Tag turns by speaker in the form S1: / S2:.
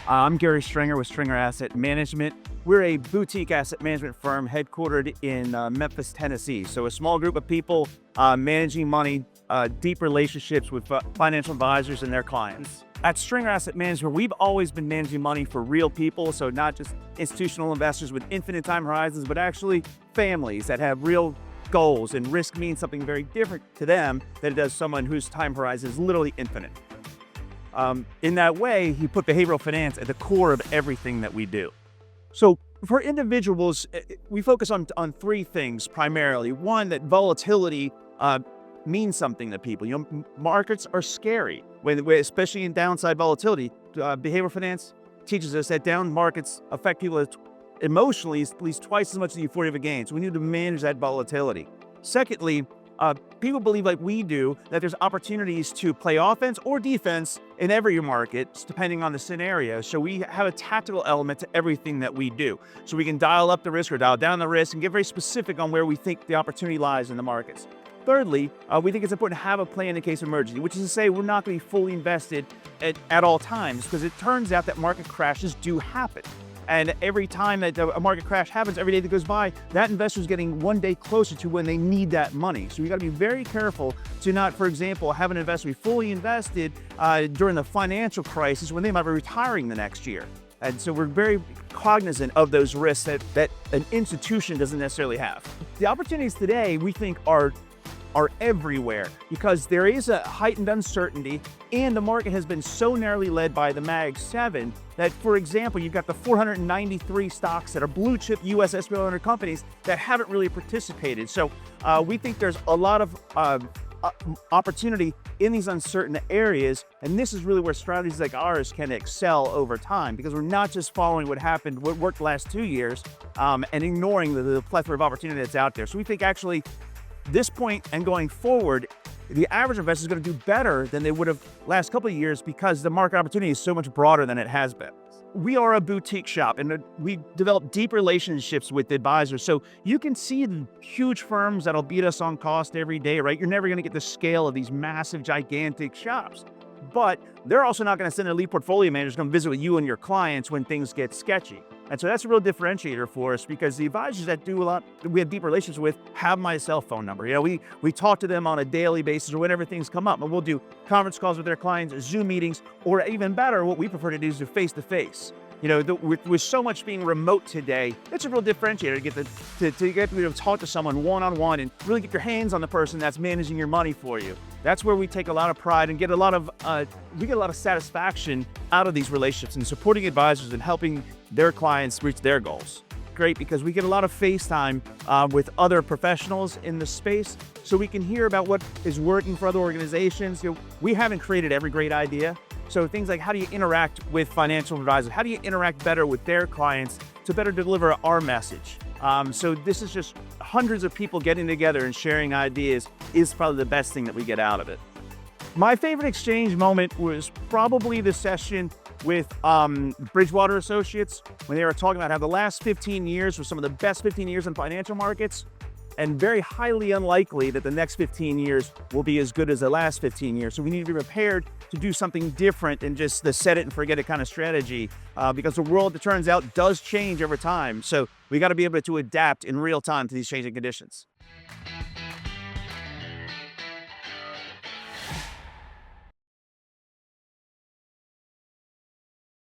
S1: I'm Gary Stringer with Stringer Asset Management. We're a boutique asset management firm headquartered in Memphis, Tennessee. So a small group of people managing money, deep relationships with financial advisors and their clients. At Stringer Asset Management, we've always been managing money for real people. So not just institutional investors with infinite time horizons, but actually families that have real goals, and risk means something very different to them than it does someone whose time horizon is literally infinite. In that way, he put behavioral finance at the core of everything that we do. So for individuals, we focus on three things primarily. One, that volatility means something to people. Markets are scary, especially in downside volatility. Behavioral finance teaches us that down markets affect people emotionally at least twice as much as the euphoria of a gain. So we need to manage that volatility. Secondly, people believe, like we do, that there's opportunities to play offense or defense in every market, depending on the scenario. So we have a tactical element to everything that we do. So we can dial up the risk or dial down the risk and get very specific on where we think the opportunity lies in the markets. Thirdly, we think it's important to have a plan in case of emergency, which is to say we're not going to be fully invested at all times, because it turns out that market crashes do happen. And every time that a market crash happens, every day that goes by, that investor is getting one day closer to when they need that money. So we got to be very careful to not, for example, have an investor be fully invested during the financial crisis when they might be retiring the next year. And so we're very cognizant of those risks that an institution doesn't necessarily have. The opportunities today, we think, are everywhere, because there is a heightened uncertainty, and the market has been so narrowly led by the Mag 7 that, for example, you've got the 493 stocks that are blue chip US S&P 500 companies that haven't really participated. So we think there's a lot of opportunity in these uncertain areas, and this is really where strategies like ours can excel over time, because we're not just following what worked the last 2 years and ignoring the plethora of opportunity that's out there. So we think actually this point and going forward, the average investor is going to do better than they would have last couple of years, because the market opportunity is so much broader than it has been. We are a boutique shop, and we develop deep relationships with advisors. So you can see the huge firms that'll beat us on cost every day, right? You're never going to get the scale of these massive, gigantic shops. But they're also not going to send a lead portfolio manager to come visit with you and your clients when things get sketchy. And so that's a real differentiator for us, because the advisors that we have deep relationships with have my cell phone number. We talk to them on a daily basis or whenever things come up, and we'll do conference calls with their clients, Zoom meetings, or even better, what we prefer to do is do face-to-face. With so much being remote today, it's a real differentiator to get to talk to someone one-on-one and really get your hands on the person that's managing your money for you. That's where we take a lot of pride and get a lot of satisfaction out of these relationships and supporting advisors and helping their clients reach their goals. Great, because we get a lot of FaceTime with other professionals in the space, so we can hear about what is working for other organizations. We haven't created every great idea. So things like, how do you interact with financial advisors? How do you interact better with their clients to better deliver our message? So this is just hundreds of people getting together and sharing ideas is probably the best thing that we get out of it. My favorite exchange moment was probably the session with Bridgewater Associates, when they were talking about how the last 15 years were some of the best 15 years in financial markets, and very highly unlikely that the next 15 years will be as good as the last 15 years. So we need to be prepared to do something different than just the set it and forget it kind of strategy, because the world, it turns out, does change over time. So we got to be able to adapt in real time to these changing conditions.